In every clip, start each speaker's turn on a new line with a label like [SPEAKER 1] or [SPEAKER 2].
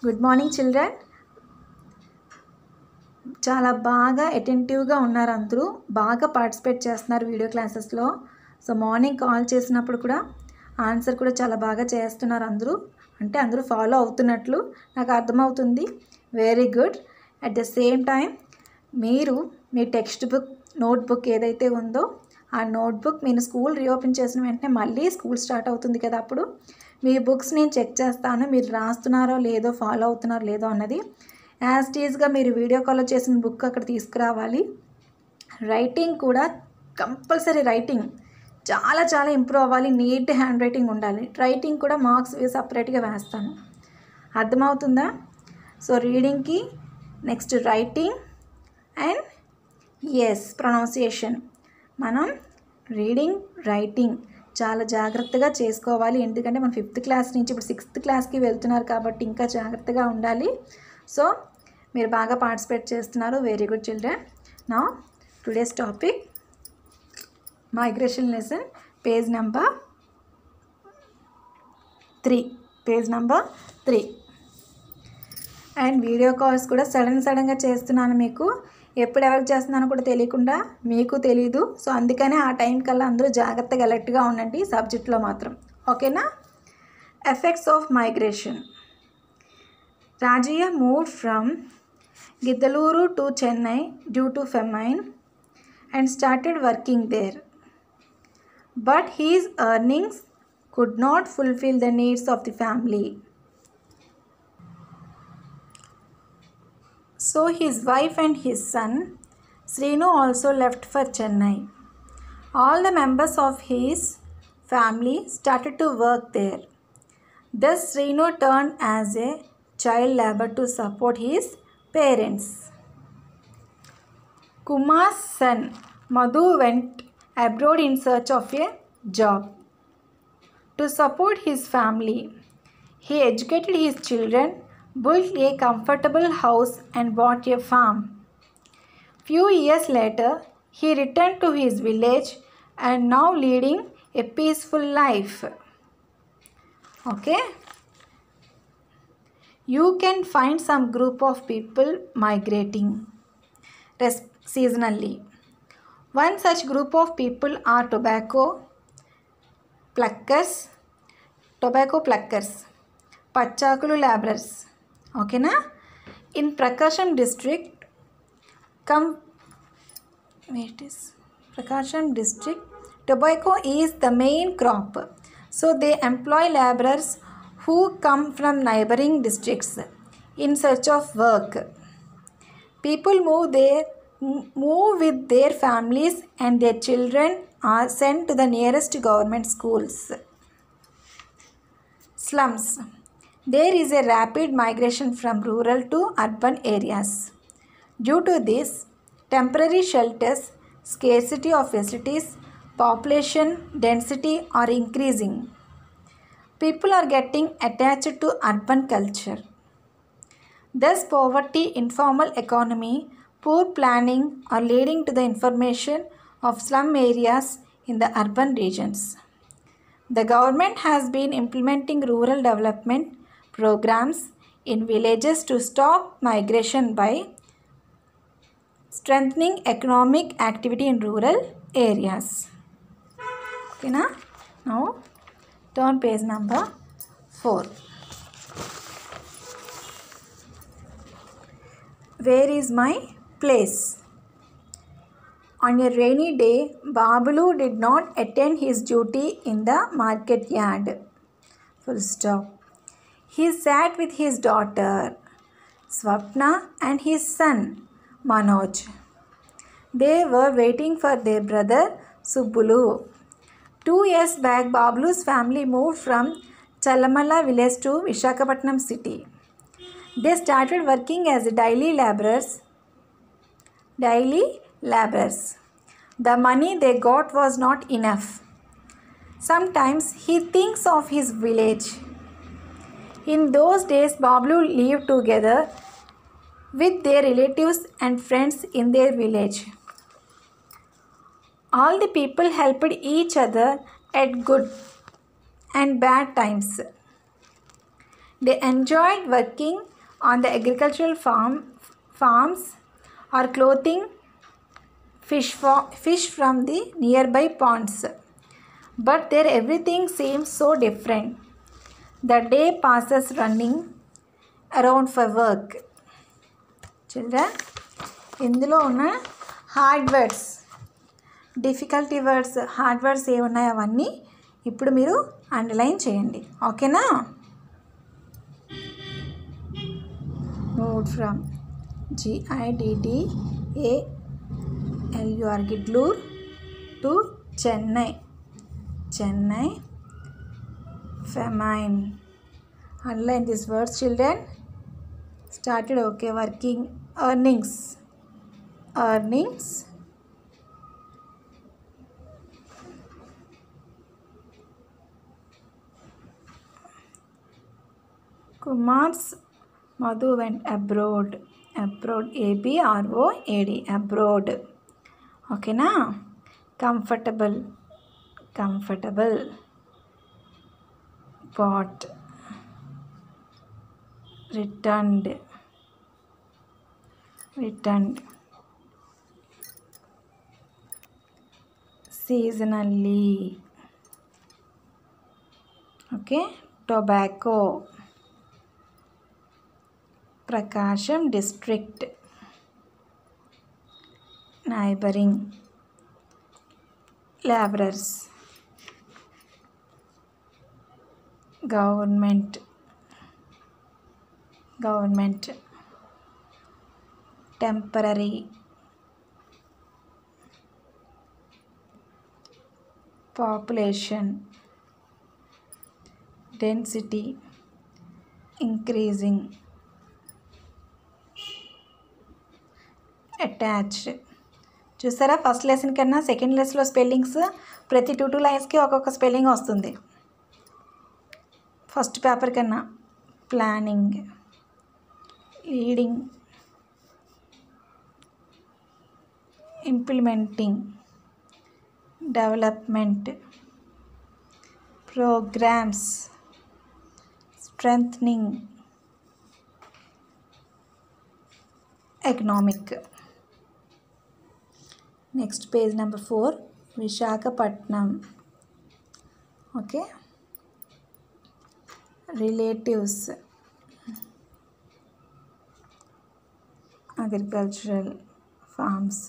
[SPEAKER 1] Good morning children. చాలా బాగా అటెంటివ్గా ఉన్నారు, అందరూ బాగా పార్టిసిపేట్ చేస్తున్నారు వీడియో క్లాసెస్లో. సో మార్నింగ్ కాల్ చేసినప్పుడు కూడా ఆన్సర్ కూడా చాలా బాగా చేస్తున్నారు అందరూ, అంటే అందరూ ఫాలో అవుతున్నట్లు నాకు అర్థమవుతుంది. Very good. At the same time మీరు మీ టెక్స్ట్ బుక్ నోట్బుక్ ఏదైతే ఉందో ఆ నోట్బుక్ మీరు స్కూల్ రీఓపెన్ చేసిన వెంటనే మళ్ళీ స్కూల్ స్టార్ట్ అవుతుంది కదా, అప్పుడు మీ బుక్స్ నేను చెక్ చేస్తాను, మీరు రాస్తున్నారో లేదో ఫాలో అవుతున్నారో లేదో అన్నది. యాజ్ టీజ్గా మీరు వీడియో కాల్లో చేసిన బుక్ అక్కడ తీసుకురావాలి. రైటింగ్ కూడా కంపల్సరీ, రైటింగ్ చాలా చాలా ఇంప్రూవ్ అవ్వాలి. నీట్ హ్యాండ్ రైటింగ్ ఉండాలి. రైటింగ్ కూడా మార్క్స్ సపరేట్గా వేస్తాను, అర్థమవుతుందా? సో రీడింగ్కి నెక్స్ట్ రైటింగ్ అండ్ ఎస్ ప్రొనౌన్సియేషన్. మనం రీడింగ్ రైటింగ్ చాలా జాగ్రత్తగా చేసుకోవాలి, ఎందుకంటే మనం 5th క్లాస్ నుంచి ఇప్పుడు 6th క్లాస్కి వెళ్తున్నారు కాబట్టి ఇంకా జాగ్రత్తగా ఉండాలి. సో మీరు బాగా పార్టిసిపేట్ చేస్తున్నారు. Very good children. Now today's topic migration lesson, page number 3. And video calls కూడా సడన్గా చేస్తున్నాను, మీకు ఎప్పుడు ఎవరికి చేస్తున్నానో కూడా తెలియకుండా మీకు తెలీదు. సో అందుకనే ఆ టైం కల్లా అందరూ జాగ్రత్తగా అలర్ట్గా ఉండండి సబ్జెక్ట్లో మాత్రం, ఓకేనా? Effects of migration. Rajayya moved from Giddalur to Chennai due to famine and started working there. But his earnings could not fulfill the needs of the family. So his wife and his son Srinu also left for Chennai. All the members of his family started to work there. Thus Srinu turned as a child labor to support his parents. Kumar's son Madhu went abroad in search of a job. To support his family, he educated his children, built a comfortable house and bought a farm. Few years later, he returned to his village and now leading a peaceful life. Okay? You can find some group of people migrating seasonally. One such group of people are tobacco pluckers, pachakulu laborers. Okay na? In Prakasham district, tobacco is the main crop. So they employ laborers who come from neighboring districts in search of work. People move with their families and their children are sent to the nearest government schools. Slums. There is a rapid migration from rural to urban areas. Due to this, temporary shelters, scarcity of facilities, population density are increasing. People are getting attached to urban culture. Thus, poverty, informal economy, poor planning are leading to the formation of slum areas in the urban regions. The government has been implementing rural development programs in villages to stop migration by strengthening economic activity in rural areas. Okay na? Now turn page number 4. Where is my place? On a rainy day, Babulu did not attend his duty in the market yard. Full stop. He sat with his daughter Swapna and his son Manoj. They were waiting for their brother Subbulu. 2 years back, Bablu's family moved from Chalamala village to Visakhapatnam city. They started working as daily laborers. The money they got was not enough. Sometimes he thinks of his village. In those days, Bablu lived together with their relatives and friends in their village. All the people helped each other at good and bad times. They enjoyed working on the agricultural farms or clothing fish from the nearby ponds. But there everything seems so different. The day passes running around for work. Children, ఇందులో ఉన్న hard words, difficulty words, hard words ఏ ఉన్నాయో అవన్నీ ఇప్పుడు మీరు underline చేయండి. ఓకేనా? Move from GIDDALUR Giddalur to Chennai. Chennai. famine. Underline these words, children. Started. Okay. Working. Earnings. Kumar's Madhu went abroad. ABROAD. Abroad. Okay na? Comfortable. Bought. Returned. Seasonally. Okay. Tobacco. Prakasham district. Neighboring. Laborers. Government. Temporary. Population. Density. Increasing. Attached. చూసారా, first lesson కన్నా second లెసన్లో spellings ప్రతి 2 లైన్స్కి ఒక్కొక్క spelling వస్తుంది. First paper కన్నా. Planning, leading, implementing, development, programs, strengthening, economic. Next page number 4, Visakhapatnam. Okay. Relatives, agricultural farms,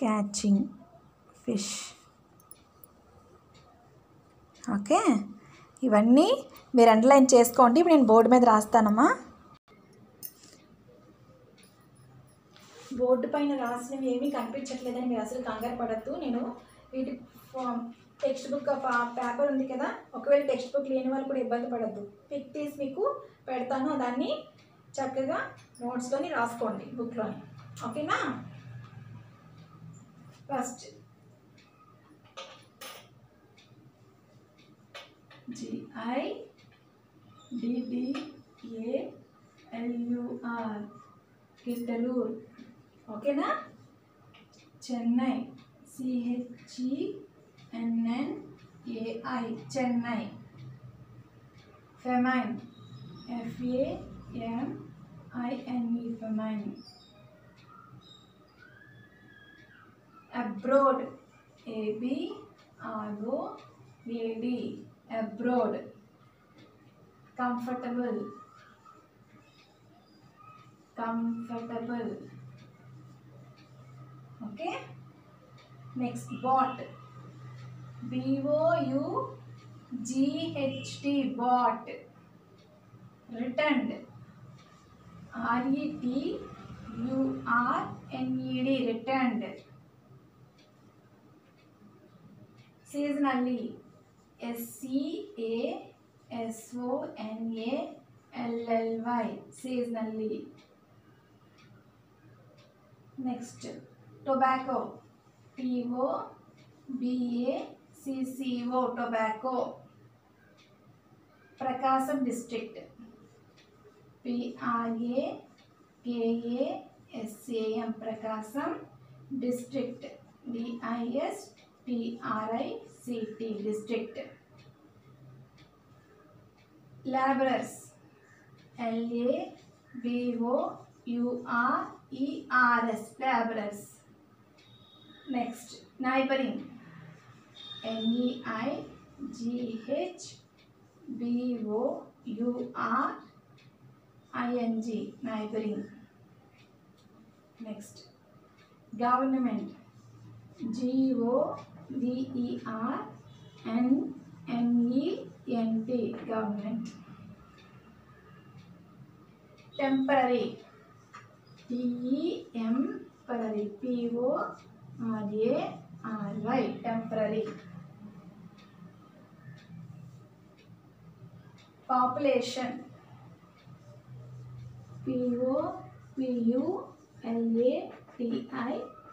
[SPEAKER 1] catching fish. Okay, ఇవన్నీ మీరు అండర్లైన్ చేసుకోండి. ఇప్పుడు నేను బోర్డు మీద రాస్తానమ్మా. బోర్డు పైన రాసినవి ఏమీ కనిపించట్లేదని మీరు అసలు కంగారు పడద్దు. నేను వీటి టెక్స్ట్ బుక్ పేపర్ ఉంది కదా, ఒకవేళ టెక్స్ట్ బుక్ లేని వాళ్ళు కూడా ఇబ్బంది పడద్దు. పిక్ తీసి మీకు పెడతాను, దాన్ని చక్కగా నోట్స్లోని రాసుకోండి, బుక్లోని. ఓకేనా? First GIDDALUR గిద్దలూర్. ఓకేనా? Chennai. CHENNAI Chennai. famine. FAMINE famine. abroad. ABROAD abroad. comfortable. Okay. Next, bought. BOUGHT bought. returned. RETURNED returned. seasonally. SEASONALLY seasonally. Next, tobacco. TOBACCO tobacco. Prakasam district. PRAKASAM Prakasam district. DISTRICT district. laborers, labours, laborers. Next, neighboring, neigboring, neighboring. Next, government, government, government. Temporary, temporary, temporary. Population,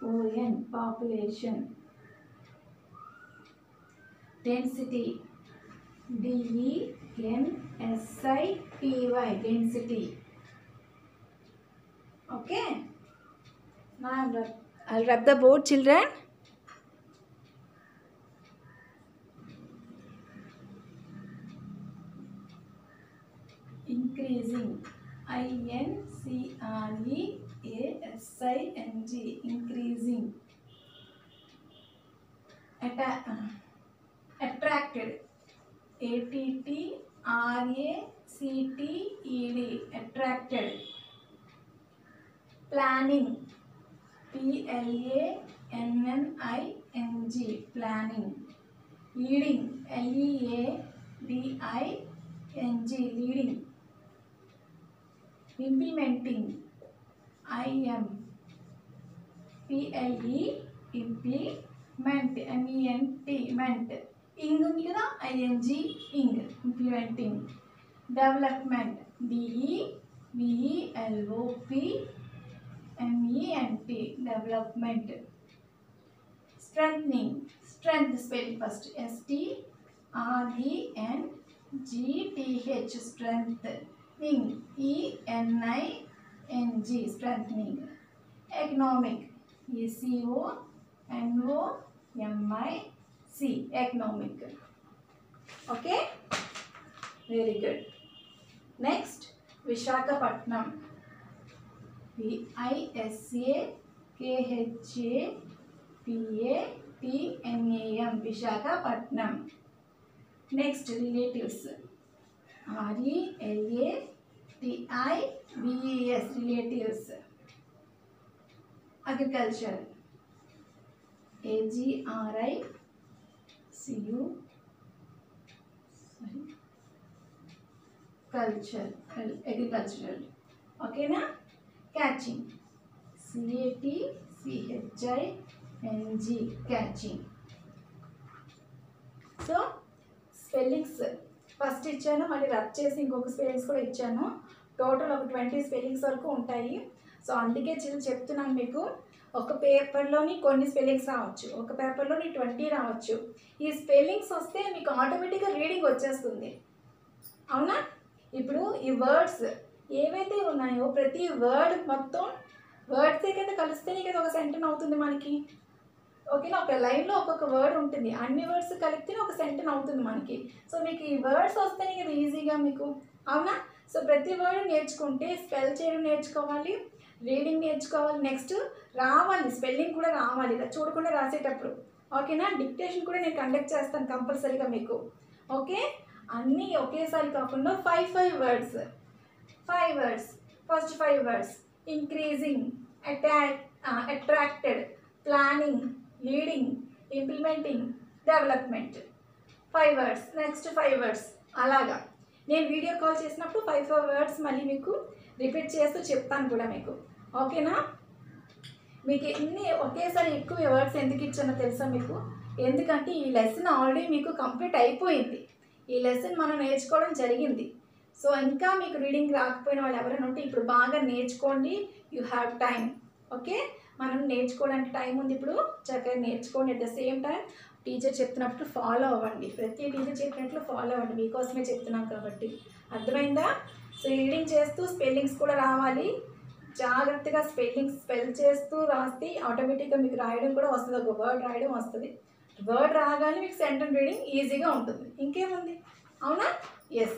[SPEAKER 1] population, population. Density, density, density. Okay, now I'll rub the board, children. Increasing, increasing, increasing. Attracted, attracted, attracted. Planning, planning, planning. Leading, leading. Implementing, implement, ment. Ing ఉంది కదా, ing, implementing. Development, development, development. Strengthening, strength spelling first, strength, strengthening, ening, strengthening. Economic, economic, economic. Okay, very good. Next, Visakhapatnam, Visakhapatnam, Visakhapatnam. Next, relatives, relatives, relatives. Agriculture, culture, agricultural. Okay na? Catching, catching. So spellings first ఇచ్చాను, మళ్ళీ rub చేసి ఇంకొక spellings కూడా ఇచ్చాను. Total ఒక 20 spellings వరకు ఉంటాయి. So అందుకే చెప్తున్నాను మీకు, ఒక పేపర్లోని కొన్ని స్పెల్లింగ్స్ రావచ్చు, ఒక పేపర్లోని 20 రావచ్చు. ఈ స్పెల్లింగ్స్ వస్తే మీకు ఆటోమేటిక్గా రీడింగ్ వచ్చేస్తుంది, అవునా? ఇప్పుడు ఈ వర్డ్స్ ఏవైతే ఉన్నాయో ప్రతి వర్డ్ మొత్తం వర్డ్సే కదా కలిస్తేనే కదా ఒక సెంటెన్స్ అవుతుంది మనకి. ఓకేనా? ఒక లైన్లో ఒక్కొక్క వర్డ్ ఉంటుంది, అన్ని వర్డ్స్ కలిపితేనే ఒక సెంటెన్స్ అవుతుంది మనకి. సో మీకు ఈ వర్డ్స్ వస్తేనే కదా ఈజీగా మీకు, అవునా? సో ప్రతి వర్డ్ నేర్చుకుంటే స్పెల్ చేయడం నేర్చుకోవాలి, రీడింగ్ నేర్చుకోవాలి, నెక్స్ట్ రావాలి స్పెల్లింగ్ కూడా రావాలి, ఇలా చూడకుండా రాసేటప్పుడు. ఓకేనా? డిక్టేషన్ కూడా నేను కండక్ట్ చేస్తాను కంపల్సరీగా మీకు. ఓకే, అన్నీ ఒకేసారి కాకుండా 5 words, 5 words. First 5 words increasing, attracted, planning, leading, implementing, development. 5 words. Next 5 words. అలాగా నేను వీడియో కాల్ చేసినప్పుడు 5 వర్డ్స్ మళ్ళీ మీకు రిపీట్ చేస్తూ చెప్తాను కూడా మీకు. ఓకేనా? మీకు ఎన్ని ఒకేసారి ఎక్కువ వర్డ్స్ ఎందుకు ఇచ్చానో తెలుసా మీకు? ఎందుకంటే ఈ లెసన్ ఆల్రెడీ మీకు కంప్లీట్ అయిపోయింది, ఈ లెసన్ మనం నేర్చుకోవడం జరిగింది. సో ఇంకా మీకు రీడింగ్ రాకపోయిన వాళ్ళు ఎవరైనా ఉంటే ఇప్పుడు బాగా నేర్చుకోండి, యూ హ్యావ్ టైం. ఓకే, మనం నేర్చుకోవడానికి టైం ఉంది, ఇప్పుడు చక్కగా నేర్చుకోండి. At the same time teacher చెప్తున్నప్పుడు ఫాలో అవ్వండి, ప్రతి టీచర్ చెప్పినట్లు ఫాలో అవ్వండి, మీకోసమే చెప్తున్నాం కాబట్టి. అర్థమైందా? సో రీడింగ్ చేస్తూ స్పెల్లింగ్స్ కూడా రావాలి, జాగ్రత్తగా స్పెల్ చేస్తూ రాస్తే ఆటోమేటిక్గా మీకు రాయడం కూడా వస్తుంది, ఒక వర్డ్ రాయడం వస్తుంది. వర్డ్ రాగానే మీకు సెంటెన్స్ రీడింగ్ ఈజీగా ఉంటుంది, ఇంకేముంది, అవునా? Yes.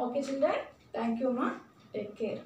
[SPEAKER 1] Okay children, thank you అమ్మా, టేక్ కేర్.